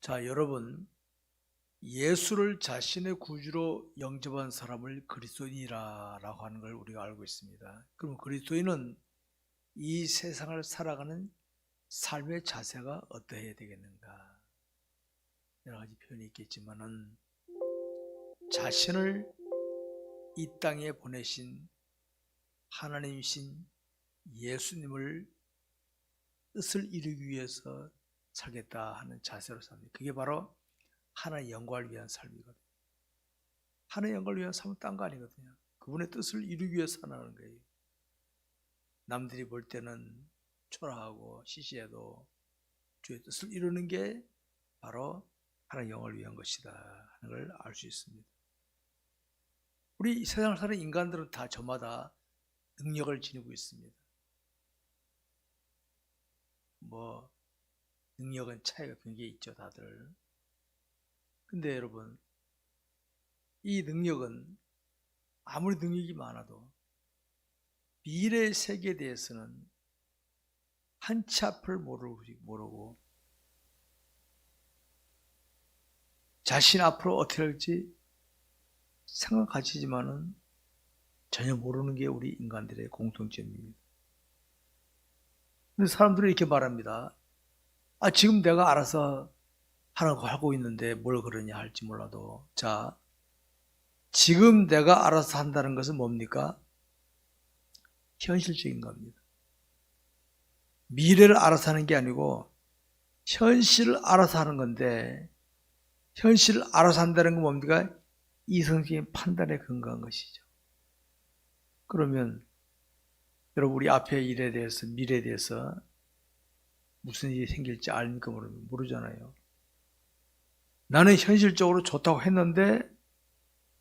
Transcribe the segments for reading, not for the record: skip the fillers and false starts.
자, 여러분, 예수를 자신의 구주로 영접한 사람을 그리스도인이라고 하는 걸 우리가 알고 있습니다. 그럼 그리스도인은 이 세상을 살아가는 삶의 자세가 어떠해야 되겠는가? 여러 가지 표현이 있겠지만은 자신을 이 땅에 보내신 하나님이신 예수님을 뜻을 이루기 위해서 살겠다 하는 자세로 삽니다. 그게 바로 하나님의 영광을 위한 삶이거든요. 하나님의 영광을 위한 삶은 딴 거 아니거든요. 그분의 뜻을 이루기 위해서 살아가는 거예요. 남들이 볼 때는 초라하고 시시해도 주의 뜻을 이루는 게 바로 하나님의 영광을 위한 것이다 하는 걸 알 수 있습니다. 우리 세상을 사는 인간들은 다 저마다 능력을 지니고 있습니다. 능력은 차이가 굉장히 있죠, 다들. 근데 여러분, 이 능력은 아무리 능력이 많아도 미래의 세계에 대해서는 한 치 앞을 모르고 자신 앞으로 어떻게 할지 생각하시지만은 전혀 모르는 게 우리 인간들의 공통점입니다. 근데 사람들은 이렇게 말합니다. 지금 내가 알아서 하라고 하고 있는데 뭘 그러냐 할지 몰라도, 자, 지금 내가 알아서 한다는 것은 뭡니까? 현실적인 겁니다. 미래를 알아서 하는 게 아니고 현실을 알아서 하는 건데, 현실을 알아서 한다는 건 뭡니까? 이성적인 판단에 근거한 것이죠. 그러면 여러분, 우리 앞의 일에 대해서, 미래에 대해서 무슨 일이 생길지 알니까 모르잖아요. 나는 현실적으로 좋다고 했는데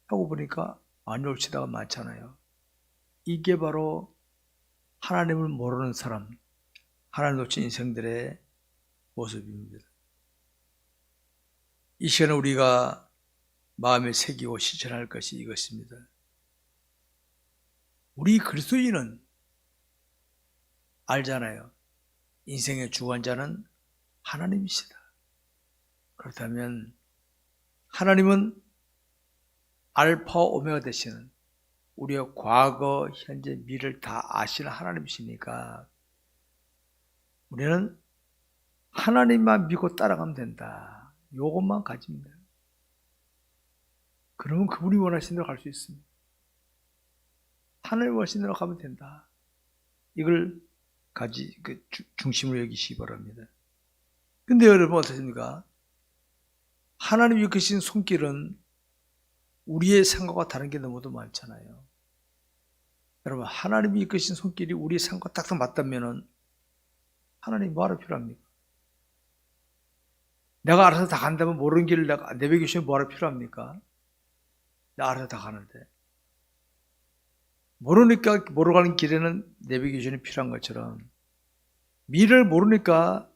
하고 보니까 안 옳지다가 많잖아요. 이게 바로 하나님을 모르는 사람, 하나님 놓친 인생들의 모습입니다. 이 시간에 우리가 마음에 새기고 실천할 것이 이것입니다. 우리 그리스도인은 알잖아요. 인생의 주관자는 하나님이시다. 그렇다면 하나님은 알파와 오메가 되시는 우리의 과거, 현재, 미래를 다 아시는 하나님이시니까 우리는 하나님만 믿고 따라가면 된다. 요것만 가지면 돼요. 그러면 그분이 원하시는 대로 갈 수 있습니다. 하나님 원하시는 대로 가면 된다. 이걸 중심으로 여기시기 바랍니다. 근데 여러분 어떻습니까? 하나님이 이끄신 손길은 우리의 생각과 다른 게 너무도 많잖아요. 여러분, 하나님이 이끄신 손길이 우리의 생각과 딱딱 맞다면은 하나님 뭐하러 필요합니까? 내가 알아서 다 간다면 모르는 길을 내가 내비게이션이 뭐하러 필요합니까? 내가 알아서 다 가는데. 모르니까 모르고 가는 길에는 내비게이션이 필요한 것처럼 미래를 모르니까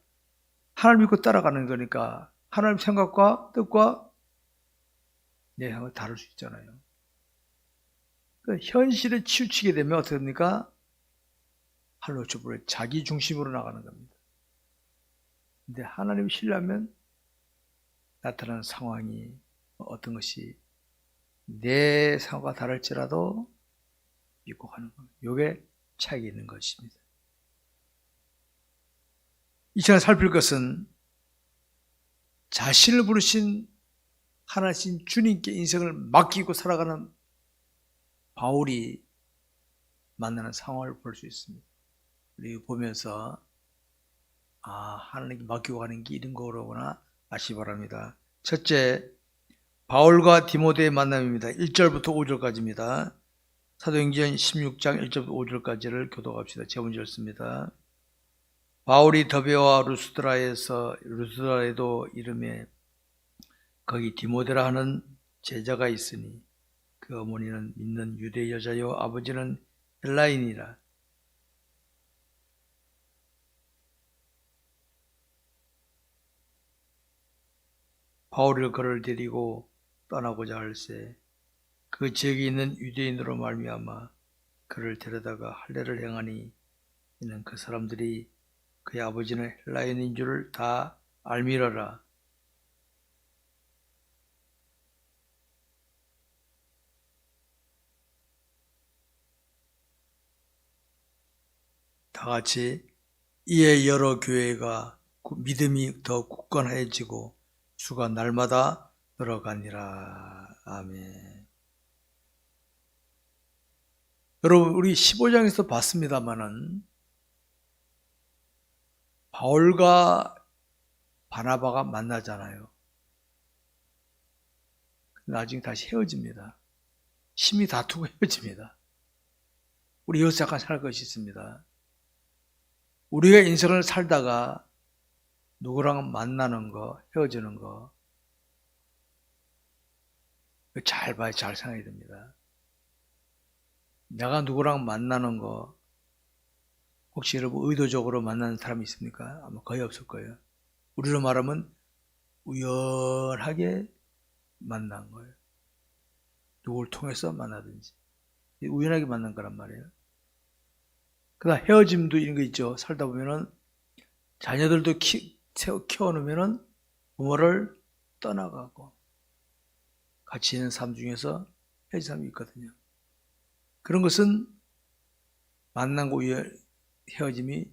하나님 믿고 따라가는 거니까 하나님 생각과 뜻과 내 생각이 다를 수 있잖아요. 현실에 치우치게 되면 어떻게 됩니까? 하나님 쪽으로 자기 중심으로 나가는 겁니다. 근데 하나님을 신뢰하면 나타나는 상황이 어떤 것이 내 상황과 다를지라도 믿고 가는 겁니다. 이게 차이가 있는 것입니다. 이 시간에 살필 것은 자신을 부르신 하나님 주님께 인생을 맡기고 살아가는 바울이 만나는 상황을 볼 수 있습니다. 우리 보면서 하나님께 맡기고 가는 게 이런 거로구나 아시기 바랍니다. 첫째, 바울과 디모데의 만남입니다. 1절부터 5절까지입니다. 사도행전 16장 1절부터 5절까지를 교독합시다. 제문제 읽습니다. 바울이 더베와 루스드라에도 이름에 거기 디모데라 하는 제자가 있으니 그 어머니는 믿는 유대 여자요 아버지는 헬라인이라. 바울이 그를 데리고 떠나고자 할세 그 지역에 있는 유대인으로 말미암아 그를 데려다가 할례를 행하니 이는 그 사람들이 그의 아버지는 헬라인인 줄을 다 알미러라. 다 같이 이에 여러 교회가 믿음이 더 굳건해지고 수가 날마다 늘어가니라. 아멘. 여러분, 우리 15장에서 봤습니다마는 바울과 바나바가 만나잖아요. 나중에 다시 헤어집니다. 심히 다투고 헤어집니다. 우리 여기서 잠깐 살 것이 있습니다. 우리가 인생을 살다가 누구랑 만나는 거, 헤어지는 거 잘 봐야 잘 생각해야 됩니다. 내가 누구랑 만나는 거 혹시 여러분 의도적으로 만나는 사람이 있습니까? 아마 거의 없을 거예요. 우리로 말하면 우연하게 만난 거예요. 누구를 통해서 만나든지 우연하게 만난 거란 말이에요. 그다음 헤어짐도 이런 거 있죠. 살다 보면은 자녀들도 키워놓으면은 부모를 떠나가고 같이 있는 삶 중에서 헤어진 사람이 있거든요. 그런 것은 만남과 헤어짐이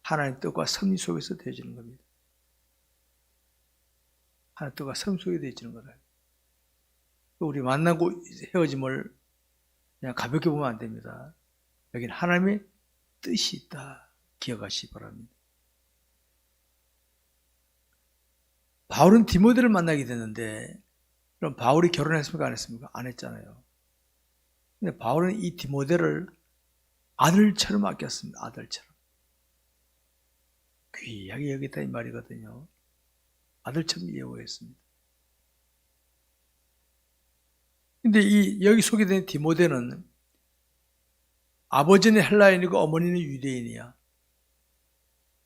하나님의 뜻과 섭리 속에서 되어지는 겁니다. 하나님의 뜻과 섭리 속에 되어지는 거다. 우리 만나고 헤어짐을 그냥 가볍게 보면 안 됩니다. 여기는 하나님의 뜻이 있다. 기억하시기 바랍니다. 바울은 디모데를 만나게 됐는데 그럼 바울이 결혼했습니까? 안 했습니까? 안 했잖아요. 근데 바울은 이 디모데를 아들처럼 아꼈습니다. 아들처럼. 귀하게 여겼다 이 말이거든요. 아들처럼 예우했습니다. 근데 여기 소개된 디모데는 아버지는 헬라인이고 어머니는 유대인이야.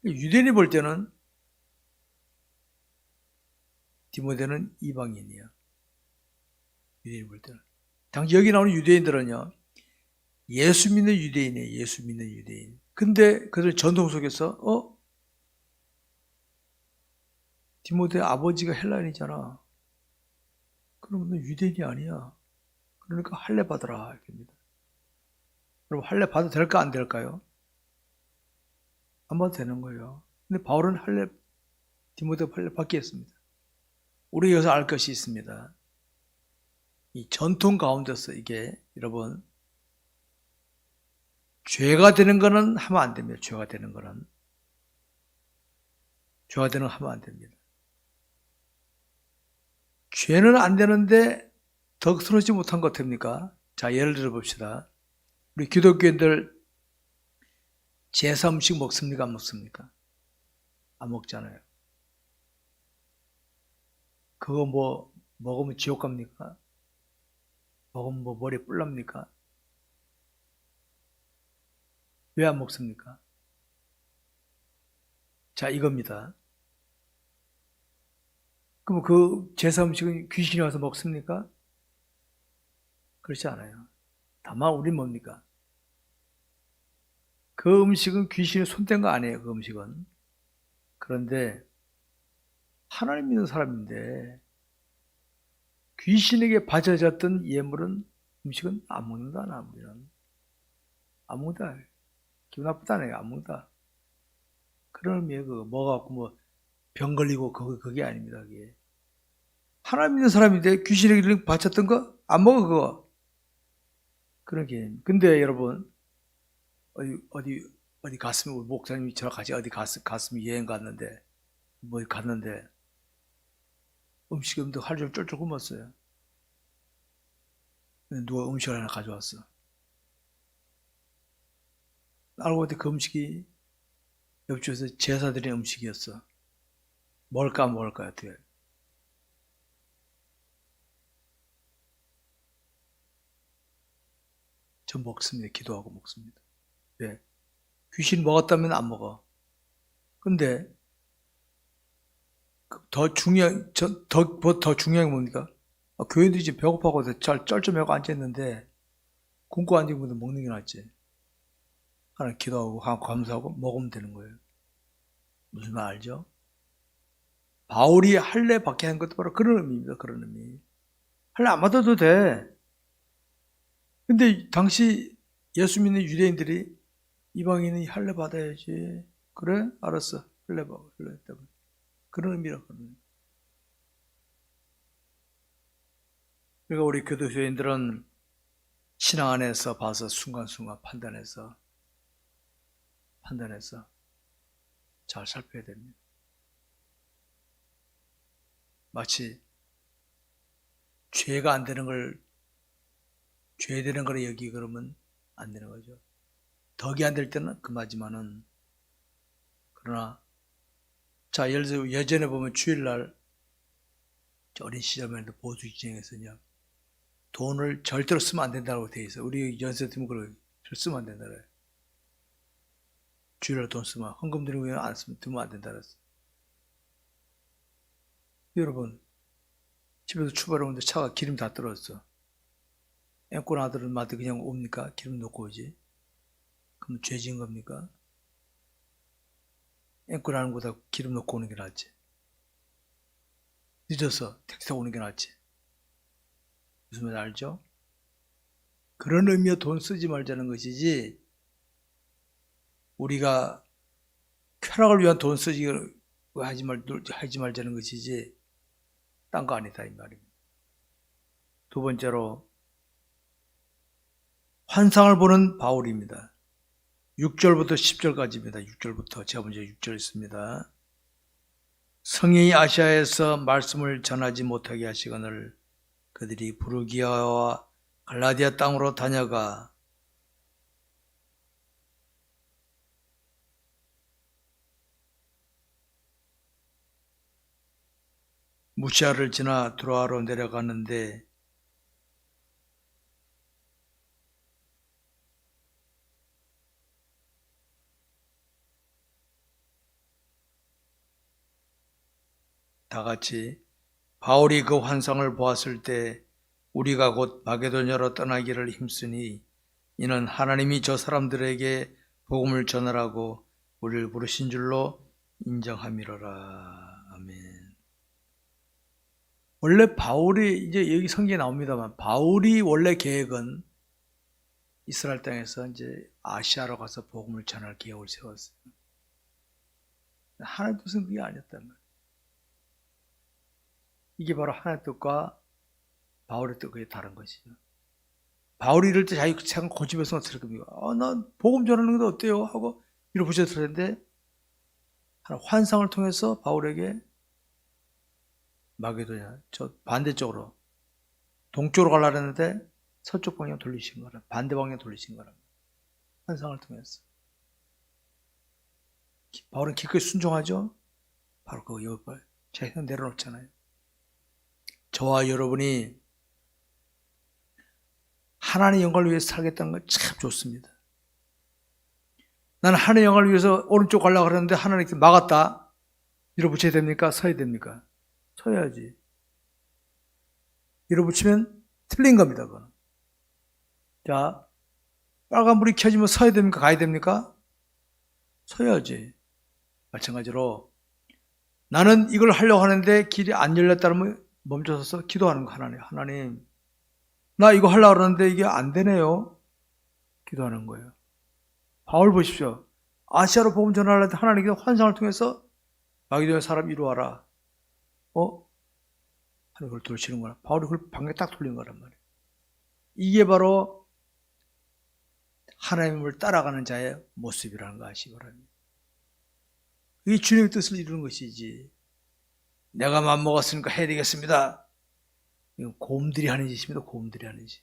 유대인이 볼 때는 디모데는 이방인이야. 유대인이 볼 때는. 당시 여기 나오는 유대인들은요, 예수 믿는 유대인이에요. 예수 믿는 유대인. 근데 그들 전통 속에서 디모데 아버지가 헬라인이잖아. 그러면 너 유대인이 아니야. 그러니까 할례 받으라 이렇게입니다. 여러분 할례 받아도 될까 안 될까요? 안 받아도 되는 거예요. 근데 바울은 디모데 할례 받게 했습니다. 우리 여기서 알 것이 있습니다. 이 전통 가운데서 이게 여러분 죄가 되는 거는 하면 안 됩니다. 죄가 되는 거는 하면 안 됩니다. 죄는 안 되는데 더 서러지 못한 것 됩니까? 자, 예를 들어 봅시다. 우리 기독교인들 제사 음식 먹습니까? 안 먹습니까? 안 먹잖아요. 그거 먹으면 지옥 갑니까? 먹으면 머리 뿔납니까? 왜 안 먹습니까? 자, 이겁니다. 그럼 그 제사 음식은 귀신이 와서 먹습니까? 그렇지 않아요. 다만 우린 뭡니까? 그 음식은 귀신이 손댄 거 아니에요. 그 음식은. 그런데 하나님 믿는 사람인데 귀신에게 바쳐졌던 예물은 음식은 안 먹는다. 우리는 안 먹는다. 기분 나쁘다네. 안 먹는다. 그런 의미에 먹어갖고 병 걸리고 그게 아닙니다. 그게. 하나님 믿는 사람인데 귀신에게 바쳤던 거 안 먹어 그거. 그런 개념. 근데 여러분 어디 갔으면 우리 목사님이 저랑 같이 어디 갔으면 여행 갔는데 음식이 없는데 하루 종일 쫄쫄 굶었어요. 누가 음식을 하나 가져왔어. 알고 보니 그 음식이 옆집에서 제사 드린 음식이었어. 먹을까 어떻게. 저 먹습니다. 기도하고 먹습니다. 왜? 귀신 먹었다면 안 먹어. 근데 더 중요한 게 뭡니까? 교인들이 지금 배고파서 잘 쩔쩔매고 앉아있는데 굶고 앉은 분들 먹는 게 낫지. 하나 기도하고 감사하고 먹으면 되는 거예요. 무슨 말 알죠? 바울이 할례 받게 한 것도 바로 그런 의미입니다. 그런 의미. 할례 안 받아도 돼. 근데 당시 예수 믿는 유대인들이 이방인이 할례 받아야지. 그래? 알았어. 할례 받아. 할례 때문에. 그런 의미라 그러는. 그러니까 우리 교도소인들은 신앙 안에서 봐서 순간순간 판단해서 잘 살펴야 됩니다. 마치 죄가 안 되는 걸 죄 되는 거라 여기 그러면 안 되는 거죠. 덕이 안 될 때는 금하지만은 그러나 자 예를 들어 예전에 보면 주일날 어린 시절에도 보수지정에서요 돈을 절대로 쓰면 안 된다고 돼 있어. 우리 연세 들면 그걸 쓰면 안 된다 그래. 주일날 돈 쓰면 헌금 드리고 안 쓰면 두면 안 된다 그랬어. 여러분 집에서 출발하는데 차가 기름 다 떨어졌어. 앵꼬 아들은 마트 그냥 옵니까? 기름 넣고 오지. 그럼 죄 지은 겁니까? 앵꼬 하는 거다 기름 넣고 오는 게 낫지. 늦어서 택시 타고 오는 게 낫지. 무슨 말인지 알죠? 그런 의미로 돈 쓰지 말자는 것이지 우리가 쾌락을 위한 돈 쓰지 하지 말자는 것이지 딴 거 아니다 이 말입니다. 두 번째로 환상을 보는 바울입니다. 6절부터 10절까지입니다. 6절부터 제가 먼저 6절 있습니다. 성령이 아시아에서 말씀을 전하지 못하게 하시거늘 그들이 부르기아와 갈라디아 땅으로 다녀가 무시아를 지나 드로아로 내려가는데 다같이 바울이 그 환상을 보았을 때 우리가 곧 마게도냐로 떠나기를 힘쓰니 이는 하나님이 저 사람들에게 복음을 전하라고 우리를 부르신 줄로 인정함이로라. 아멘. 원래 바울이 이제 여기 성경에 나옵니다만 바울이 원래 계획은 이스라엘 땅에서 이제 아시아로 가서 복음을 전할 계획을 세웠어요. 하나님 뜻은 그게 아니었단 말이에요. 이게 바로 하나님 뜻과 바울의 뜻이 다른 것이죠. 바울이 이럴 때 자기 참 고집에서 어떻게 겁니까? 난 복음 전하는 게 어때요? 하고 밀어붙였을 텐데 환상을 통해서 바울에게 마게도냐 저 반대쪽으로 동쪽으로 가려고 했는데 서쪽 방향 돌리신 거라 반대 방향 돌리신 거라 환상을 통해서 바울은 기꺼이 순종하죠. 바로 그 여기 제가 내려놓잖아요. 저와 여러분이 하나님의 영광을 위해서 살겠다는 건 참 좋습니다. 나는 하나님의 영광을 위해서 오른쪽 가려고 하는데 하나님께 막았다. 밀어붙여야 됩니까? 서야 됩니까? 서야지. 밀어붙이면 틀린 겁니다. 그건. 자, 빨간불이 켜지면 서야 됩니까? 가야 됩니까? 서야지. 마찬가지로 나는 이걸 하려고 하는데 길이 안 열렸다면 멈춰서서 기도하는 거 하나님 나 이거 하려고 하는데 이게 안 되네요. 기도하는 거예요. 바울 보십시오. 아시아로 복음 전하려는데 하나님께서 환상을 통해서 마게도냐 사람 이루어라. 하나님 그걸 돌치는 거라. 바울이 그걸 방에 딱 돌린 거란 말이에요. 이게 바로 하나님을 따라가는 자의 모습이라는 거 아시기 바랍니다. 이게 주님의 뜻을 이루는 것이지. 내가 맘먹었으니까 해야 되겠습니다. 이건 곰들이 하는 짓입니다. 곰들이 하는 짓.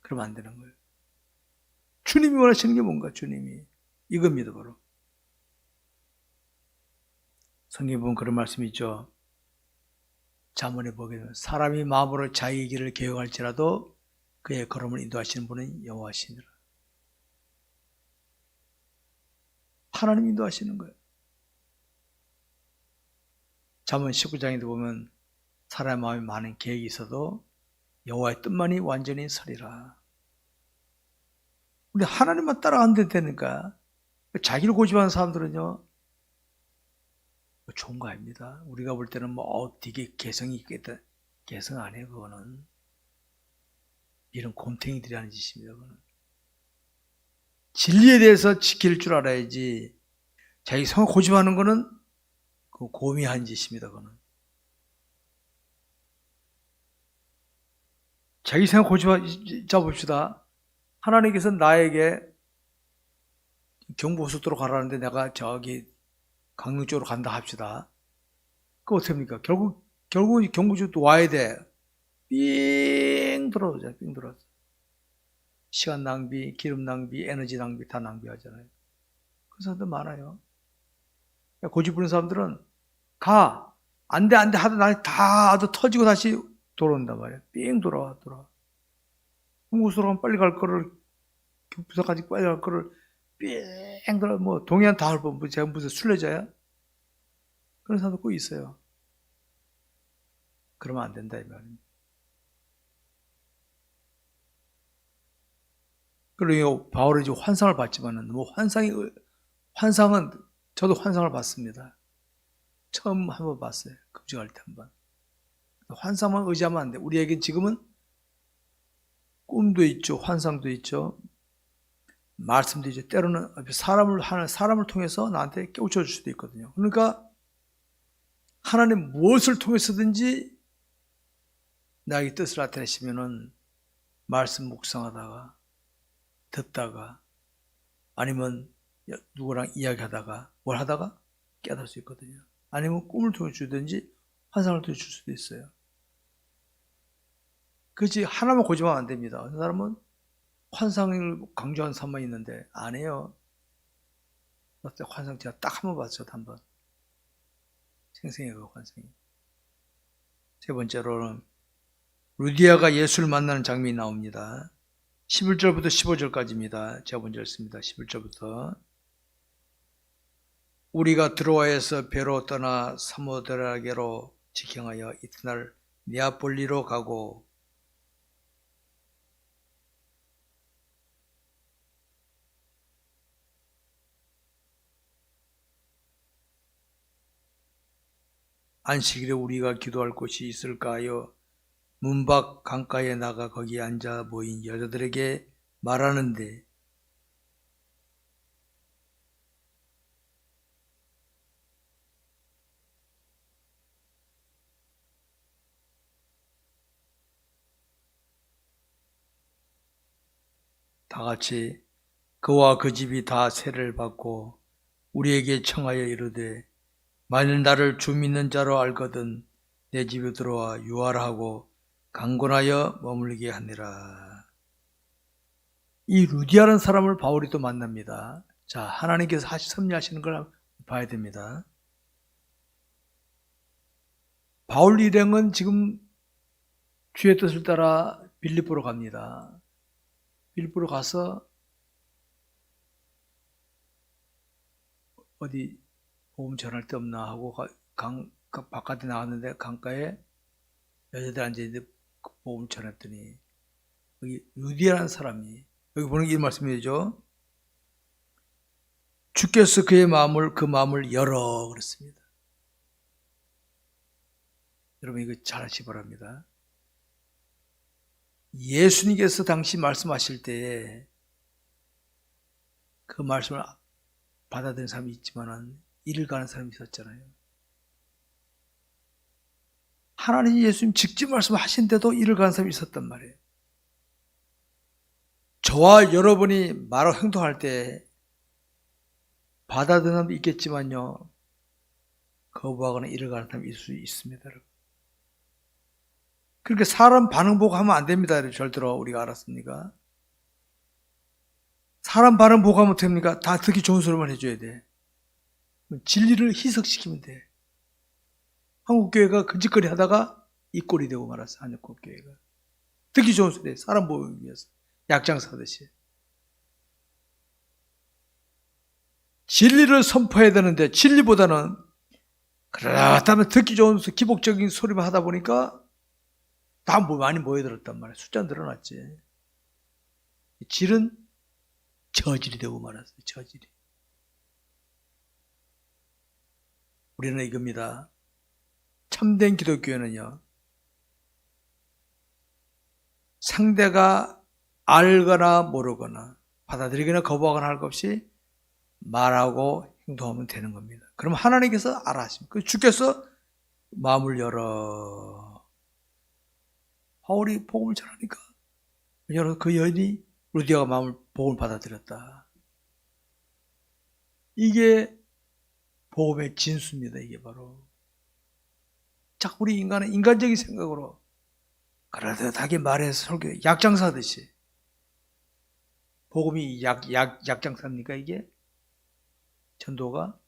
그러면 안 되는 거예요. 주님이 원하시는 게 뭔가 주님이 이겁니다. 바로 성경에 보면 그런 말씀이 있죠. 잠언에 보게 되면 사람이 마음으로 자기의 길을 계획할지라도 그의 걸음을 인도하시는 분은 여호와시니라. 하나님 인도하시는 거예요. 잠언 19장에도 보면 사람의 마음에 많은 계획이 있어도 여호와의 뜻만이 완전히 서리라. 우리 하나님만 따라가면 되니까 자기를 고집하는 사람들은요 좋은 거 아닙니다. 우리가 볼 때는 되게 개성이 있겠다. 개성 아니에요. 그거는 이런 곰탱이들이 하는 짓입니다. 그거는. 진리에 대해서 지킬 줄 알아야지. 자기 성을 고집하는 거는 그 고미한 짓입니다. 그거는. 자기 생각 고집하자 봅시다. 하나님께서 나에게 경부고속도로 가라는데 내가 저기 강릉 쪽으로 간다 합시다. 그거 어떻게 합니까? 결국 경부고속도 와야 돼. 삥 들어오잖아요. 삥 들어오죠. 시간 낭비, 기름 낭비, 에너지 낭비 다 낭비하잖아요. 그런 사람들 많아요. 고집 부리는 사람들은 가! 안 돼, 하도 다 터지고 다시 돌아온단 말이에요. 삥 돌아와. 경부고속도로 가면 빨리 갈 거를, 부산까지 빨리 갈 거를 삥 돌아, 뭐, 동해안 다 할 뻔, 제가 무슨 순례자야? 그런 사람도 꼭 있어요. 그러면 안 된다, 이 말입니다. 그리고 바울이 지금 환상을 봤지만은, 뭐, 환상은, 저도 환상을 봤습니다. 처음 한번 봤어요. 금식할 때 한번. 환상만 의지하면 안 돼. 우리에겐 지금은 꿈도 있죠. 환상도 있죠. 말씀도 있죠. 때로는 사람을 통해서 나한테 깨우쳐 줄 수도 있거든요. 그러니까 하나님 무엇을 통해서든지 나에게 뜻을 나타내시면은 말씀 묵상하다가 듣다가 아니면 누구랑 이야기하다가 뭘 하다가 깨달을 수 있거든요. 아니면 꿈을 통해 주든지 환상을 통해 줄 수도 있어요. 그렇지 하나만 고집하면 안 됩니다. 어떤 사람은 환상을 강조하는 사람만 있는데 안 해요. 환상 제가 딱 한 번 봤어요. 한 번. 생생해요. 그 환상이. 세 번째로는 루디아가 예수를 만나는 장면이 나옵니다. 11절부터 15절까지입니다. 제가 먼저 읽습니다. 11절부터 우리가 드로아에서 배로 떠나 사모드라게로 직행하여 이튿날 네아폴리로 가고 안식일에 우리가 기도할 곳이 있을까 하여 문 밖 강가에 나가 거기에 앉아 모인 여자들에게 말하는데 다 같이 그와 그 집이 다 세례를 받고 우리에게 청하여 이르되 만일 나를 주 믿는 자로 알거든 내 집에 들어와 유하라하고 강권하여 머물게 하니라. 이 루디아라는 사람을 바울이 또 만납니다. 자, 하나님께서 섭리하시는 걸 봐야 됩니다. 바울 일행은 지금 주의 뜻을 따라 빌립보로 갑니다. 빌립보로 가서 어디 복음 전할 데 없나 하고 바깥에 나왔는데 강가에 여자들 앉아있는데 복음 전했더니 여기 루디아라는 사람이 여기 보는 게 이 말씀이죠. 주께서 그 마음을 열어 그랬습니다. 여러분 이거 잘 하시기 바랍니다. 예수님께서 당시 말씀하실 때에 그 말씀을 받아들인 사람이 있지만은 이를 가는 사람이 있었잖아요. 하나님 예수님 직접 말씀하신데도 이를 가는 사람이 있었단 말이에요. 저와 여러분이 말하고 행동할 때 받아들이는 사람도 있겠지만요. 거부하거나 이를 가는 사람이 있을 수 있습니다. 그렇게 사람 반응 보고 하면 안 됩니다. 절대로 우리가 알았습니까? 사람 반응 보고 하면 어떻게 합니까? 다 듣기 좋은 소리만 해줘야 돼. 진리를 희석시키면 돼. 한국교회가 근짓거리 하다가 이 꼴이 되고 말았어. 한국교회가. 듣기 좋은 소리, 사람 보기 위해서. 약장 사듯이. 진리를 선포해야 되는데 진리보다는 그렇다면 듣기 좋은 기복적인 소리만 하다 보니까 다 많이 모여들었단 말이야. 숫자 늘어났지. 질은 저질이 되고 말았어요. 저질이. 우리는 이겁니다. 참된 기독교회는요. 상대가 알거나 모르거나 받아들이거나 거부하거나 할 것 없이 말하고 행동하면 되는 겁니다. 그럼 하나님께서 알아 하십니다. 그 주께서 마음을 열어. 바울이 복음을 전하니까 열어 그 여인이 루디아가 복음을 받아들였다. 이게 복음의 진수입니다. 이게 바로 자꾸 우리 인간은 인간적인 생각으로 그러듯하게 말해서 설교 약장사듯이 복음이 약장사입니까 이게? 전도가?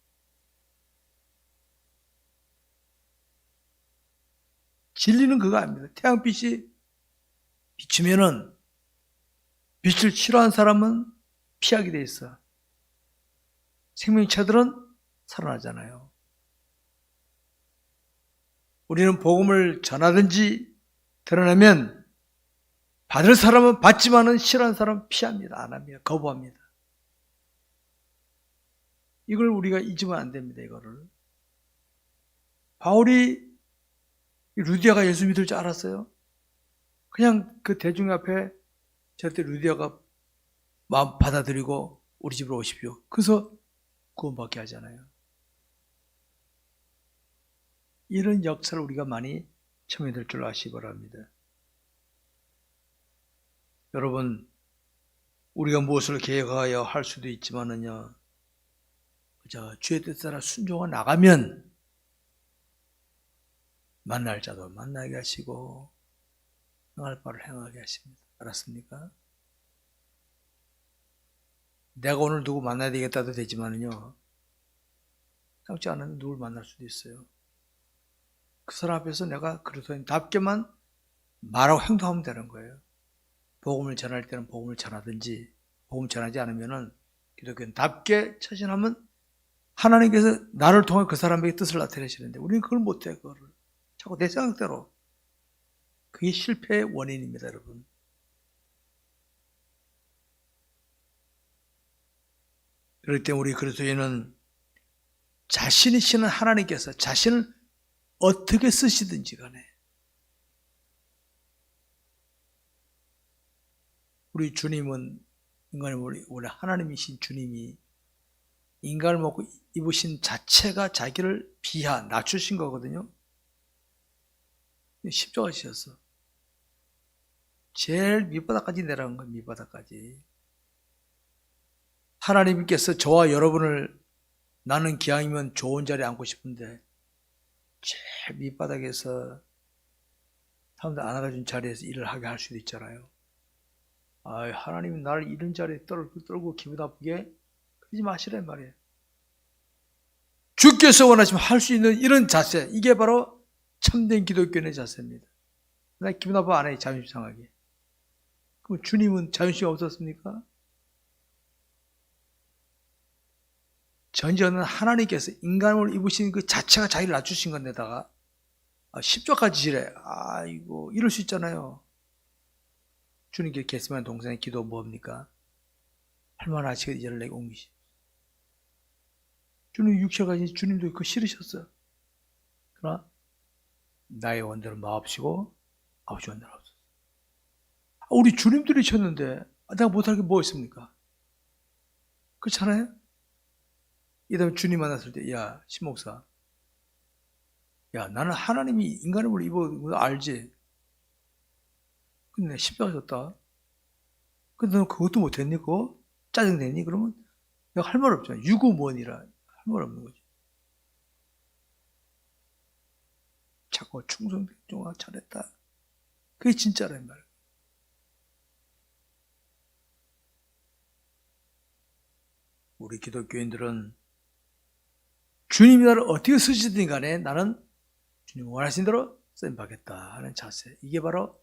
진리는 그거 아닙니다. 태양빛이 비추면은 빛을 싫어하는 사람은 피하게 돼 있어. 생명체들은 살아나잖아요. 우리는 복음을 전하든지 드러내면 받을 사람은 받지만은 싫어하는 사람은 피합니다. 안 합니다. 거부합니다. 이걸 우리가 잊으면 안 됩니다. 이거를. 바울이 루디아가 예수 믿을 줄 알았어요? 그냥 그 대중 앞에 저때 루디아가 마음 받아들이고 우리 집으로 오십시오. 그래서 구원받게 하잖아요. 이런 역사를 우리가 많이 청해들 줄 아시기 바랍니다. 여러분, 우리가 무엇을 계획하여 할 수도 있지만은요, 주의 뜻 따라 순종하 나가면 만날 자도 만나게 하시고 행할 바를 행하게 하십니다. 알았습니까? 내가 오늘 누구 만나야 되겠다도 되지만은요, 생각지 않은 누굴 만날 수도 있어요. 그 사람 앞에서 내가 그리스도인답게만 말하고 행동하면 되는 거예요. 복음을 전할 때는 복음을 전하든지, 복음 전하지 않으면은 기독교인답게 처신하면 하나님께서 나를 통해 그 사람에게 뜻을 나타내시는데 우리는 그걸 못해. 그거를 자꾸 내 생각대로. 그게 실패의 원인입니다, 여러분. 그럴 때 우리 그리스도인은 자신이시는 하나님께서 자신을 어떻게 쓰시든지 간에 우리 주님은 인간을 원래 하나님이신 주님이 인간을 먹고 입으신 자체가 자기를 낮추신 거거든요. 십자가 지셨어. 제일 밑바닥까지 내려간 거예요. 밑바닥까지. 하나님께서 저와 여러분을 나는 기왕이면 좋은 자리에 앉고 싶은데 제일 밑바닥에서 사람들 안 알아준 자리에서 일을 하게 할 수도 있잖아요. 하나님이 나를 이런 자리에 떨고 기분 나쁘게 그러지 마시란 말이에요. 주께서 원하시면 할 수 있는 이런 자세, 이게 바로 참된 기독교인의 자세입니다. 나 기분 나빠 안 해, 자존심 상하게. 그럼 주님은 자존심 없었습니까? 전지전은 하나님께서 인간을 입으신 그 자체가 자기를 낮추신 건데다가 십자가까지 지래. 아이고, 이럴 수 있잖아요. 주님께 겟세마네 동산의 기도 뭡니까? 할만 하시고 이제를 내게 옮기시. 주님 육체가 가진 주님도 그거 싫으셨어요. 그러나 나의 원대로 마옵시고 아버지 원대로 하옵소서. 우리 주님들이 쳤는데 내가 못할 게 뭐 있습니까? 그렇잖아요? 이 다음에 주님 만났을 때, 야, 신목사, 야, 나는 하나님이 인간을 입어온 거 알지? 근데 십자가 졌다. 근데 너 그것도 못했니? 그거? 짜증내니? 그러면 내가 할 말 없잖아. 유구무원이라 할 말 없는 거지. 자꾸 충성병종아 잘했다. 그게 진짜란 말이야. 우리 기독교인들은 주님이 나를 어떻게 쓰시든 간에 나는 주님 원하신 대로 쓰임받겠다 하는 자세. 이게 바로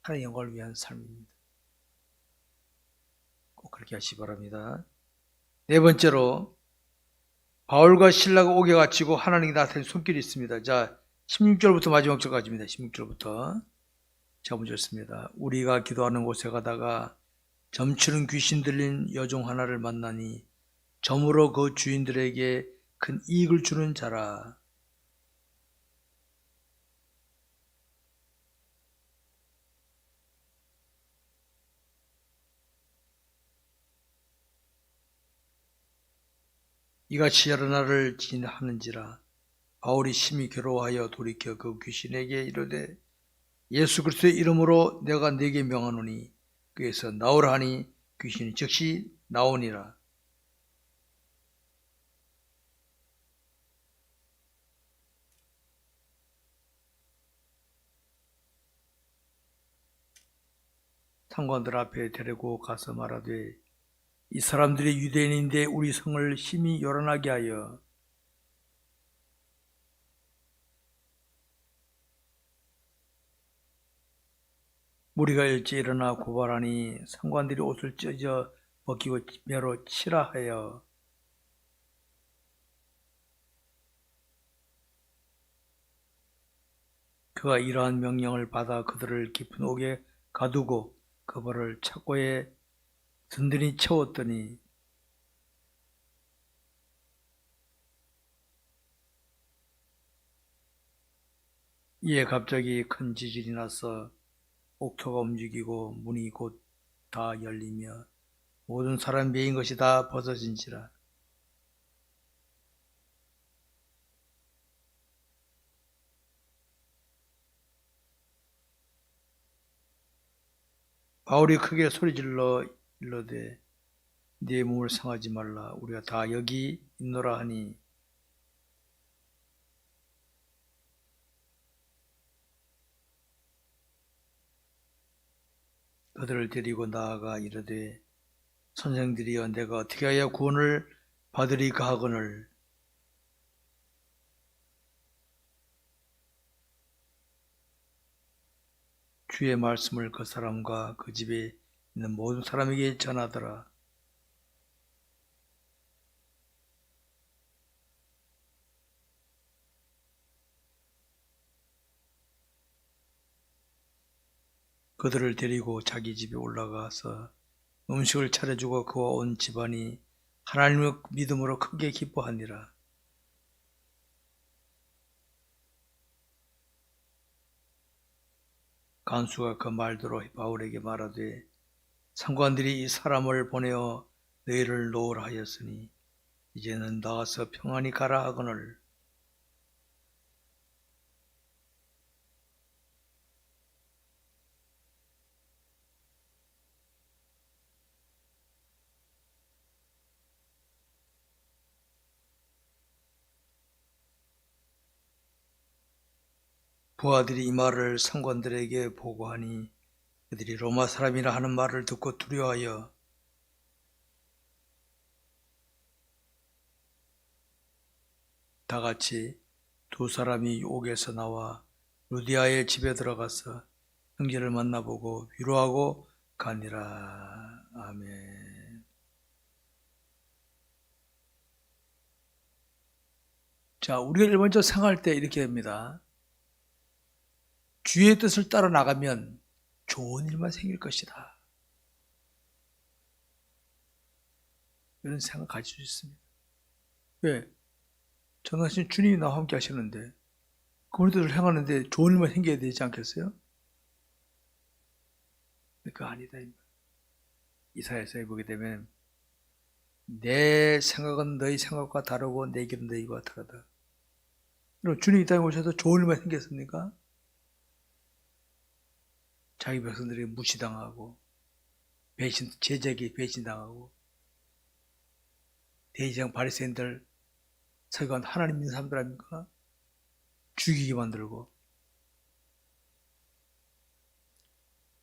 하나님의 영광을 위한 삶입니다. 꼭 그렇게 하시기 바랍니다. 네 번째로 바울과 실라가 옥에 갇히고 하나님이 나타낸 손길이 있습니다. 자, 16절부터 마지막 절까지입니다. 16절부터 자, 먼저 읽습니다. 우리가 기도하는 곳에 가다가 점치는 귀신 들린 여종 하나를 만나니 점으로 그 주인들에게 큰 이익을 주는 자라. 이같이 여러 날을 지나하는지라 바울이 심히 괴로워하여 돌이켜 그 귀신에게 이르되 예수 그리스도의 이름으로 내가 네게 명하노니 그에서 나오라 하니 귀신이 즉시 나오니라. 상관들 앞에 데리고 가서 말하되 이 사람들이 유대인인데 우리 성을 심히 요란하게 하여 무리가 일찍 일어나 고발하니 상관들이 옷을 찢어 벗기고 매로 치라 하여 그가 이러한 명령을 받아 그들을 깊은 옥에 가두고 그 벌을 착고에 든든히 채웠더니 이에 갑자기 큰 지진이 나서 옥토가 움직이고 문이 곧 다 열리며 모든 사람 메인 것이 다 벗어진지라. 바울이 크게 소리질러 일러되 네 몸을 상하지 말라 우리가 다 여기 있노라 하니 그들을 데리고 나아가 이르되 선생들이여 내가 어떻게 하여 구원을 받으리까 하거늘 주의 말씀을 그 사람과 그 집에 있는 모든 사람에게 전하더라. 그들을 데리고 자기 집에 올라가서 음식을 차려주고 그와 온 집안이 하나님의 믿음으로 크게 기뻐하니라. 간수가 그 말대로 바울에게 말하되 상관들이 이 사람을 보내어 너희를 놓으라 하였으니 이제는 나가서 평안히 가라 하거늘 부하들이 이 말을 상관들에게 보고하니 그들이 로마 사람이라 하는 말을 듣고 두려워하여 다같이 두 사람이 옥에서 나와 루디아의 집에 들어가서 형제를 만나보고 위로하고 가니라. 아멘. 자, 우리가 일반적으로 생각할 때 이렇게 됩니다. 주의 뜻을 따라 나가면 좋은 일만 생길 것이다. 이런 생각 가질 수 있습니다. 왜? 저는 사실 주님이 나와 함께 하시는데 그분의 뜻을 행하는데 좋은 일만 생겨야 되지 않겠어요? 그거 아니다. 이사야서에 보게 되면 내 생각은 너희 생각과 다르고 내 길은 너희와 다르다. 그럼 주님이 이 땅에 오셔서 좋은 일만 생겼습니까? 자기 백성들이 무시당하고 제자에게 배신당하고 대제사장 바리새인들 서기관 하나님 믿는 사람들 아닙니까? 죽이게 만들고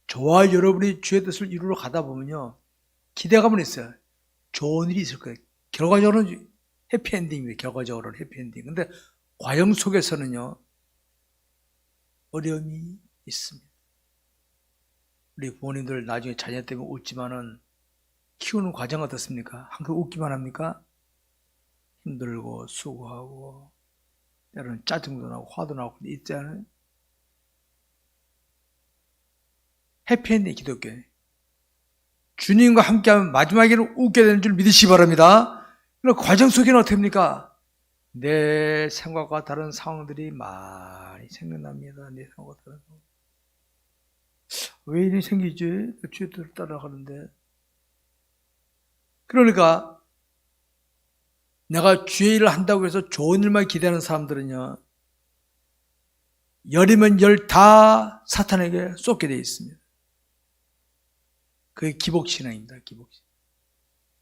저와 여러분이 주의 뜻을 이루러 가다 보면요 기대감은 있어요. 좋은 일이 있을 거예요. 결과적으로는 해피엔딩입니다. 결과적으로는 해피엔딩. 근데 과정 속에서는요 어려움이 있습니다. 우리 부모님들 나중에 자녀 때문에 웃지만은 키우는 과정은 어떻습니까? 항상 웃기만 합니까? 힘들고 수고하고 때로는 짜증도 나고 화도 나고 있잖아요. 해피엔딩 기독교. 주님과 함께하면 마지막에는 웃게 되는 줄 믿으시기 바랍니다. 그럼 과정 속에는 어떻게 합니까? 내 생각과 다른 상황들이 많이 생겨납니다. 내 생각과 다른 상황. 왜 일이 생기지? 주의 뜻을 따라가는데. 그러니까 내가 주의 일을 한다고 해서 좋은 일만 기대하는 사람들은요, 열이면 열 다 사탄에게 쏟게 되어 있습니다. 그게 기복신앙입니다. 기복신.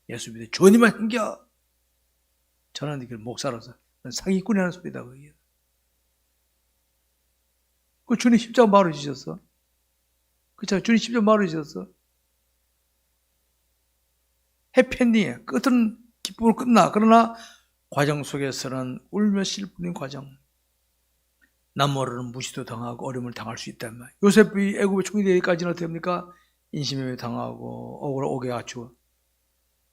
예수 믿어 좋은 일만 행겨. 저는 이걸 목사로서 사기꾼이라는 소리다. 그게. 그 주님 십자가 마루 지셨어. 그렇죠? 주님 십자가 마루 지셨어. 해피엔딩이에요. 끝은 기쁨으로 끝나. 그러나 과정 속에서는 울며 실뿐인 과정. 남 모르는 무시도 당하고 어려움을 당할 수 있단 말이에요. 요셉이 애굽의 총리 되기까지는 어떻게 합니까? 인신매매 당하고 억울로 옥에 갇히고,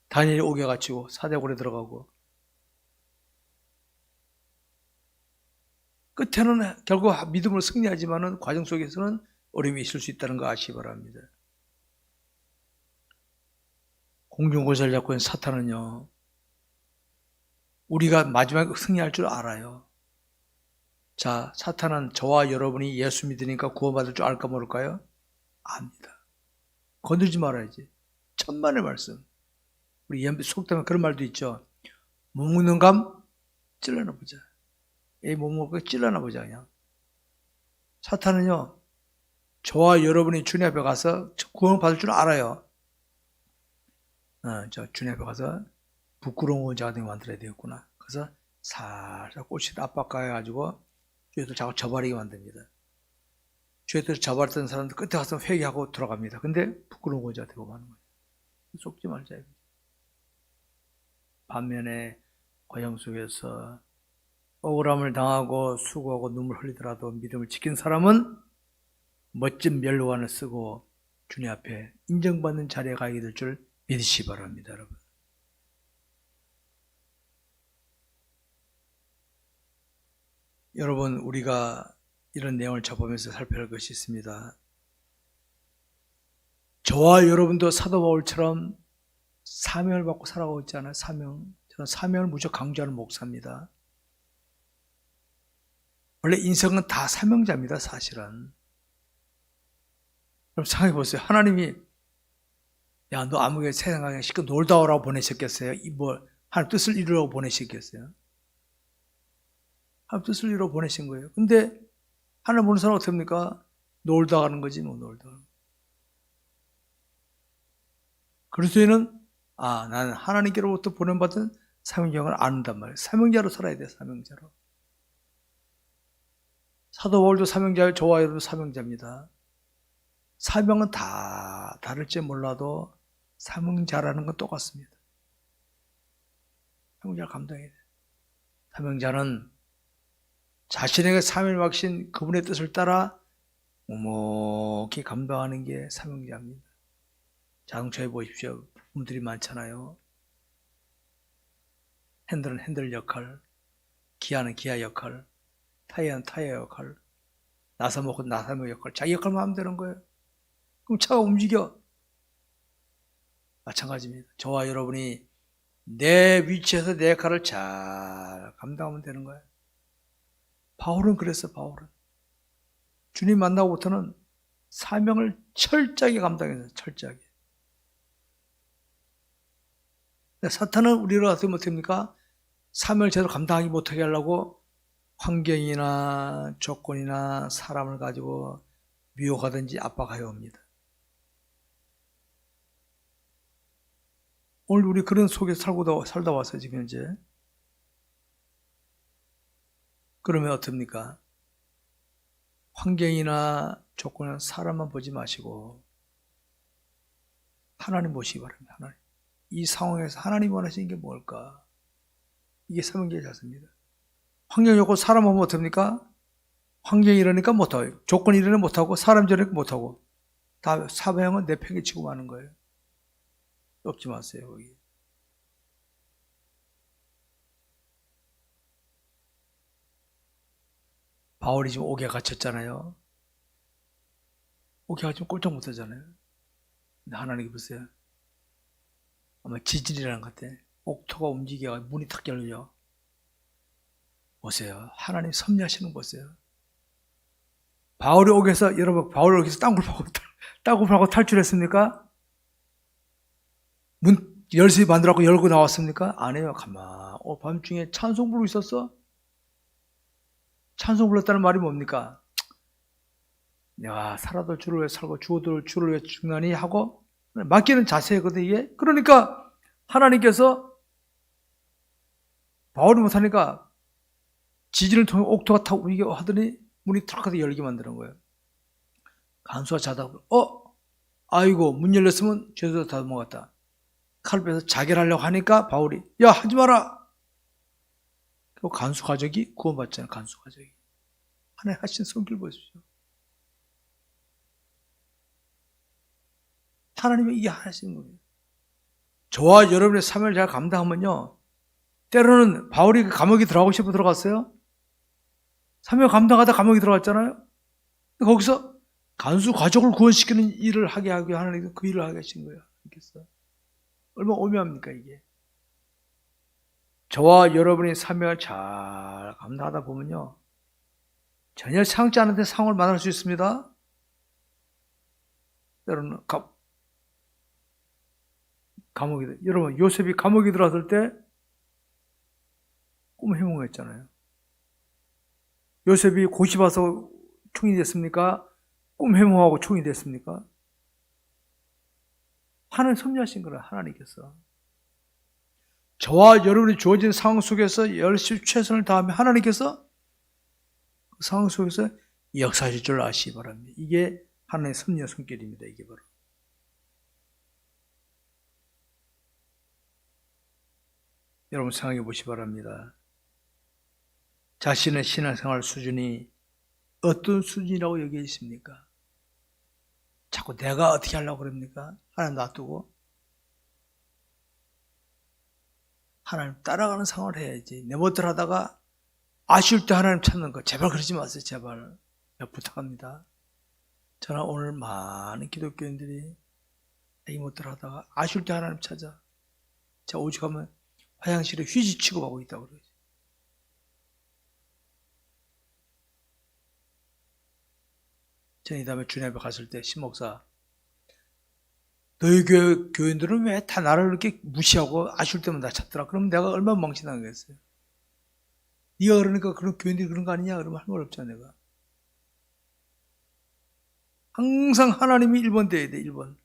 다니엘이 옥에 갇히고 사대고래 들어가고, 끝에는 결국 믿음으로 승리하지만은 과정 속에서는 어려움이 있을 수 있다는 거 아시기 바랍니다. 공중권세를 잡고 있는 사탄은요, 우리가 마지막에 승리할 줄 알아요. 자, 사탄은 저와 여러분이 예수 믿으니까 구원받을 줄 알까 모를까요? 압니다. 건들지 말아야지. 천만의 말씀. 우리 속담에 그런 말도 있죠. 못 먹는 감 찔러나 보자. 못 먹고 찔러나 보자 그냥. 사탄은요, 저와 여러분이 주님 앞에 가서 구원받을 줄 알아요. 저 주님 앞에 가서 부끄러운 자가 되게 만들어야 되겠구나. 그래서 살짝 꼬시를 압박해가지고 주의 뜻을 자꾸 저버리게 만듭니다. 주의 뜻을 저버렸던 사람들 끝에 가서 회개하고 들어갑니다. 근데 부끄러운 자가 되고 마는 거예요. 속지 말자. 반면에 과정 속에서 억울함을 당하고 수고하고 눈물 흘리더라도 믿음을 지킨 사람은 멋진 멸관을 쓰고 주님 앞에 인정받는 자리에 가게 될 줄 믿으시기 바랍니다, 여러분. 여러분, 우리가 이런 내용을 접하면서 살펴볼 것이 있습니다. 저와 여러분도 사도 바울처럼 사명을 받고 살아가고 있잖아요. 사명. 저는 사명을 무척 강조하는 목사입니다. 원래 인생은 다 사명자입니다, 사실은. 그럼 생각해 보세요. 하나님이 야, 너 아무개 세상에 시끄 놀다 오라고 보내셨겠어요? 하나님 뜻을 이루라고 보내셨겠어요? 하나님 뜻을 이루라고 보내신 거예요. 근데 하나님 보는 사람은 어떻게 합니까? 놀다 가는 거지, 뭐 놀다 가는 거지. 그리스도인은 나는 하나님께로부터 보낸받은 사명자를 안단 말이에요. 사명자로 살아야 돼요, 사명자로. 사도 바울도 사명자예요. 저와 여러분도 사명자입니다. 사명은 다 다를지 몰라도 사명자라는 건 똑같습니다. 사명자를 감당해야 돼요. 사명자는 자신에게 사명을 맡긴 그분의 뜻을 따라 묵묵히 감당하는 게 사명자입니다. 자동차에 보십시오. 부품들이 많잖아요. 핸들은 핸들 역할, 기아는 기아 역할, 타이어는 타이어 역할, 나사목은 나사목 역할, 자기 역할만 하면 되는 거예요. 그럼 차가 움직여. 마찬가지입니다. 저와 여러분이 내 위치에서 내 역할을 잘 감당하면 되는 거예요. 바울은 그랬어. 바울은 주님 만나고부터는 사명을 철저하게 감당했어요. 철저하게. 사탄은 우리를 어떻게 못합니까? 사명을 제대로 감당하지 못하게 하려고 환경이나 조건이나 사람을 가지고 미혹하든지 압박하여 옵니다. 오늘 우리 그런 속에 살다 왔어요, 지금 현재. 그러면 어떻습니까? 환경이나 조건이나 사람만 보지 마시고 하나님 보시기 바랍니다. 하나님. 이 상황에서 하나님 원하시는 게 뭘까? 이게 사명자의 자세입니다. 환경 요건 사람 보면 어떻습니까? 환경이 이러니까 못하고, 조건이 이러니까 못하고, 사람 저러니까 못하고, 다 사명은 내 팽개 치고 마는 거예요. 쫓지 마세요, 거기. 바울이 지금 옥에 갇혔잖아요. 옥에 갇히면 꼼짝 못 하잖아요. 근데 하나님이 보세요. 아마 지진이라는 것 같아. 옥토가 움직여 문이 탁 열려. 보세요. 하나님 섭리하시는 거 보세요. 바울이 옥에서, 여러분, 바울이 옥에서 땅굴 파고 탈출했습니까? 열쇠 만들어갖고 열고 나왔습니까? 안 해요. 밤중에 찬송 부르고 있었어? 찬송 불렀다는 말이 뭡니까? 내가 살아도 주를 위해 살고 죽어도 주를 위해 죽나니 하고 맡기는 자세거든 이게. 그러니까 하나님께서 바울이 못하니까 지진을 통해 옥토가 타고 우리게 하더니 문이 탁 하고 열게 만드는 거예요. 간수가 자다가 아이고 문 열렸으면 죄도 다 넘어갔다. 칼을 빼서 자결하려고 하니까 바울이 야 하지 마라. 그리고 간수 가족이 구원받잖아요. 간수 가족이. 하나님 하신 손길 보십시오. 하나님이 이게 하시는 거예요. 저와 여러분의 사명을 잘 감당하면요. 때로는 바울이 감옥에 들어가고 싶어 들어갔어요. 사명 감당하다 감옥에 들어갔잖아요. 거기서 간수 가족을 구원시키는 일을 하게 하고 하나님께서 그 일을 하게 하신 거예요. 알겠어요? 얼마나 오묘합니까 이게. 저와 여러분의 사명을 잘 감당하다 보면요. 전혀 상치 않은데 상을 만날 수 있습니다. 때로는 감옥에 여러분 요셉이 감옥에 들어왔을 때 꿈을 해몽했잖아요. 요셉이 고시 봐서 총이 됐습니까? 꿈 해몽하고 총이 됐습니까? 하나님 섭리하신 거라 하나님께서. 저와 여러분이 주어진 상황 속에서 열심히 최선을 다하면 하나님께서 그 상황 속에서 역사하실 줄 아시기 바랍니다. 이게 하나님의 섭리의 손길입니다. 이게 바로. 여러분 생각해 보시기 바랍니다. 자신의 신앙생활 수준이 어떤 수준이라고 여기에 있습니까? 자꾸 내가 어떻게 하려고 그럽니까? 하나님 놔두고 하나님 따라가는 상황을 해야지. 내 멋대로 하다가 아쉬울 때 하나님 찾는 거 제발 그러지 마세요. 제발 부탁합니다. 저는 오늘 많은 기독교인들이 이 멋대로 하다가 아쉬울 때 하나님 찾아. 자 오죽하면 화장실에 휴지 취급하고 있다고 그러지. 저는 이 다음에 주님 앞에 갔을 때 신목사 너희 교인들은 왜 다 나를 이렇게 무시하고 아쉬울 때만 나 찾더라. 그럼 내가 얼마나 망신하겠어요. 네가 그러니까 그런 교인들이 그런 거 아니냐 그러면 할 말 없잖아. 내가 항상 하나님이 1번 돼야 돼. 1번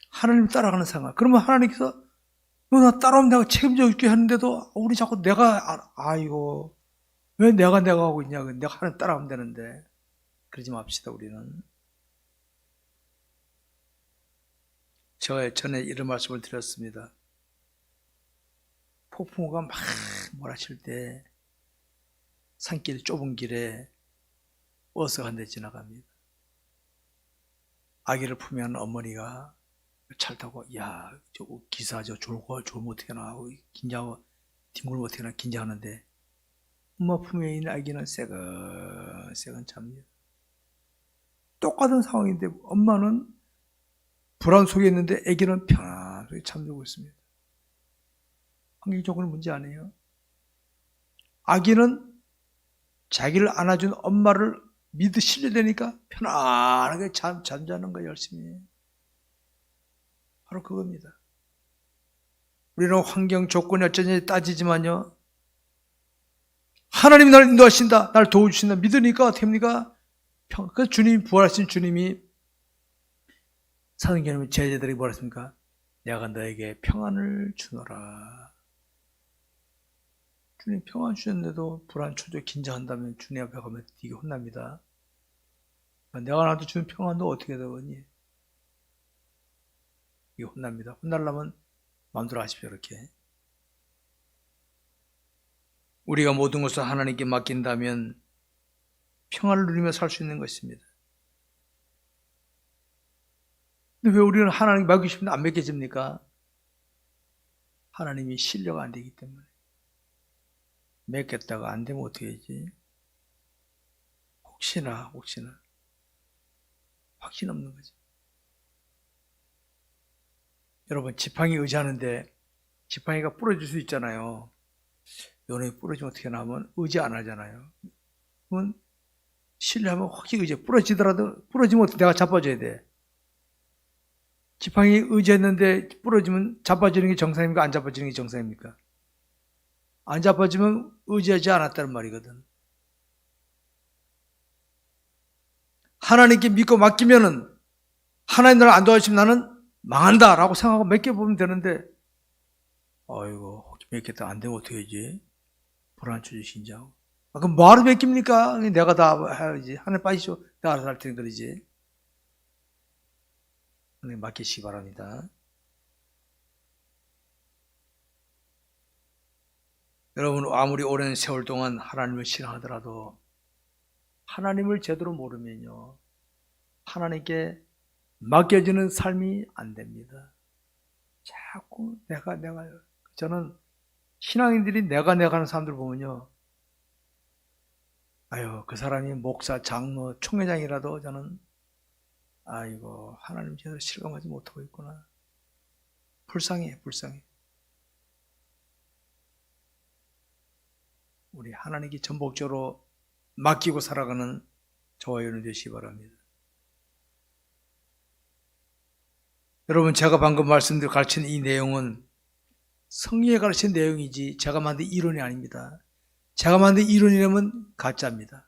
하나님 따라가는 상황. 그러면 하나님께서 너 나 따라오면 내가 책임져 줄게 하는데도 우리 자꾸 내가 아이고 왜 내가 하고 있냐. 내가 하나님 따라가면 되는데. 그러지 맙시다. 우리는. 제가 전에 이런 말씀을 드렸습니다. 폭풍우가 막 몰아칠 때 산길 좁은 길에 버스가 한 대 지나갑니다. 아기를 품에 어머니가 차를 타고 야, 저 기사 저 졸면 어떻게 나하고 긴장하고 뒹굴면 어떻게 나 긴장하는데 엄마 품에 있는 아기는 새근 잡니다. 똑같은 상황인데 엄마는 불안 속에 있는데 아기는 편안하게 잠들고 있습니다. 환경적으로 문제 아니에요? 아기는 자기를 안아준 엄마를 믿어 신뢰되니까 편안하게 잠자는 거 열심히. 바로 그겁니다. 우리는 환경 조건이 어쩌니 따지지만요. 하나님이 나를 인도하신다. 나를 도와주신다. 믿으니까 어떻게 합니까? 그 주님, 부활하신 주님이 사도행전에 제자들에게 뭐라 했습니까? 내가 너에게 평안을 주노라. 주님 평안 주셨는데도 불안, 초조, 긴장한다면 주님 앞에 가면 되게 혼납니다. 내가 나한테 주는 평안도 어떻게 되겠니? 이게 혼납니다. 혼나려면 마음대로 하십시오. 이렇게 우리가 모든 것을 하나님께 맡긴다면 평안을 누리며 살 수 있는 것입니다. 근데 왜 우리는 하나님께 맡기고 싶은데 안 맡겨집니까? 하나님이 신뢰가 안 되기 때문에. 맡겼다가 안 되면 어떻게 하지? 혹시나 확신 없는 거죠. 여러분 지팡이 의지하는데 지팡이가 부러질 수 있잖아요. 요놈이 부러지면 어떻게 하면 의지 안 하잖아요. 그러면 신뢰하면 확실히 의지. 부러지더라도 부러지면 어떻게 내가 잡아줘야 돼. 지팡이 의지했는데 부러지면 자빠지는 게 정상입니까? 안 자빠지는 게 정상입니까? 안 자빠지면 의지하지 않았다는 말이거든. 하나님께 믿고 맡기면은 하나님 나를 안 도와주시면 나는 망한다 라고 생각하고 맡겨보면 되는데, 아이고 맡겼다 안 되면 어떻게 하지? 불안초지 신장. 그럼 뭐하러 맡깁니까? 내가 다 해야지. 하나님 빠지죠. 내가 알아서 할 테니 그러지. 하나님 맡기시기 바랍니다. 여러분 아무리 오랜 세월 동안 하나님을 신앙하더라도 하나님을 제대로 모르면요, 하나님께 맡겨지는 삶이 안 됩니다. 자꾸 내가 저는 신앙인들이 내가 하는 사람들 보면요, 아유 그 사람이 목사, 장로, 총회장이라도 저는 아이고 하나님 제대로 실감하지 못하고 있구나. 불쌍해. 우리 하나님께 전복적으로 맡기고 살아가는 저와 여러분 되시기 바랍니다. 여러분 제가 방금 말씀드린 가르친 이 내용은 성경에 가르친 내용이지 제가 만든 이론이 아닙니다. 제가 만든 이론이라면 가짜입니다.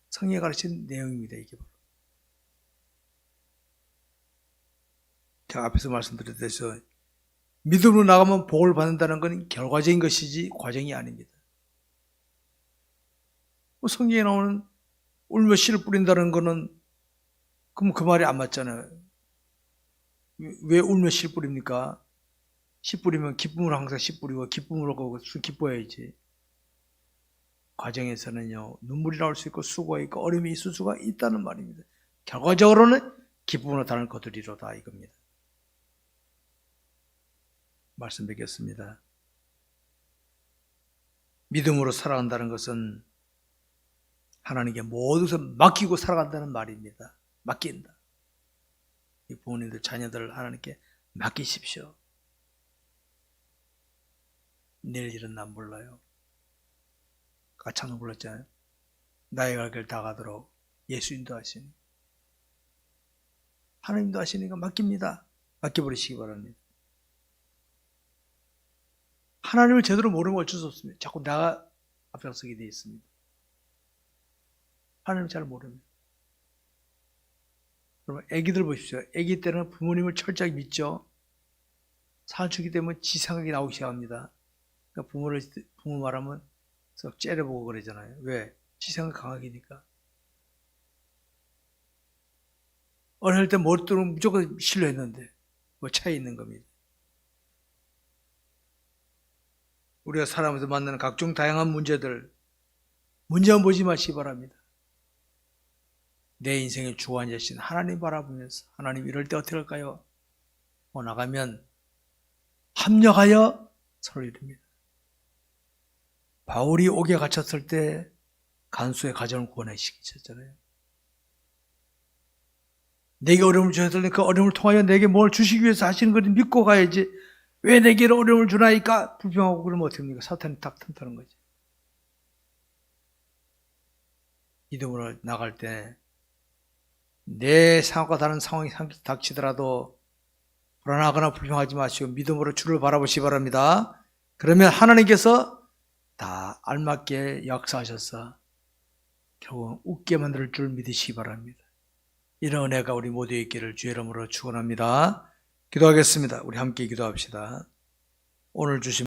성경에 가르친 내용입니다. 이게 바로 제가 앞에서 말씀드렸듯이 믿음으로 나가면 복을 받는다는 건 결과적인 것이지 과정이 아닙니다. 성경에 나오는 울며 씨를 뿌린다는 거는 그럼 그 말이 안 맞잖아요. 왜 울며 씨를 뿌립니까? 씨 뿌리면 기쁨으로 항상 씨 뿌리고 기쁨으로 기뻐야지. 과정에서는요 눈물이 나올 수 있고 수고가 있고 어려움이 있을 수가 있다는 말입니다. 결과적으로는 기쁨으로 다른 것들이로다 이겁니다. 말씀 뵙겠습니다. 믿음으로 살아간다는 것은 하나님께 모든 것을 맡기고 살아간다는 말입니다. 맡긴다. 이 부모님들 자녀들을 하나님께 맡기십시오. 내일 일은 난 몰라요. 가창을 불렀잖아요. 나의 갈 길 다 가도록 예수 인도하시니 하나님도 하시니까 맡깁니다. 맡겨버리시기 바랍니다. 하나님을 제대로 모르면 어쩔 수 없습니다. 자꾸 나가 앞장서게 되어 있습니다. 하나님을 잘 모르면. 여러분 애기들 보십시오. 애기 때는 부모님을 철저하게 믿죠. 사춘기 때문에 지 생각이 나오기 시작합니다. 그러니까 부모 말하면 썩 째려보고 그러잖아요. 왜? 지 생각 강하기니까. 어릴 때 머리 뜨면 무조건 신뢰했는데 뭐 차이 있는 겁니다. 우리가 살아가면서 만나는 각종 다양한 문제만 보지 마시기 바랍니다. 내 인생의 주관 자신 하나님 바라보면서 하나님 이럴 때 어떻게 할까요? 나가면 합력하여 서로 이룹니다. 바울이 옥에 갇혔을 때 간수의 가정을 구원시키셨잖아요. 내게 어려움을 주셨을 때 그 어려움을 통하여 내게 뭘 주시기 위해서 하시는 것을 믿고 가야지. 왜 내게 어려움을 주나이까? 불평하고 그러면 어떻게 합니까? 사탄이 딱 틈타는 거지. 믿음으로 나갈 때 내 상황과 다른 상황이 닥치더라도 불안하거나 불평하지 마시고 믿음으로 주를 바라보시기 바랍니다. 그러면 하나님께서 다 알맞게 역사하셔서 결국 웃게 만들 줄 믿으시기 바랍니다. 이런 은혜가 우리 모두에 있기를 주의 이름으로 축원합니다. 기도하겠습니다. 우리 함께 기도합시다. 오늘 주신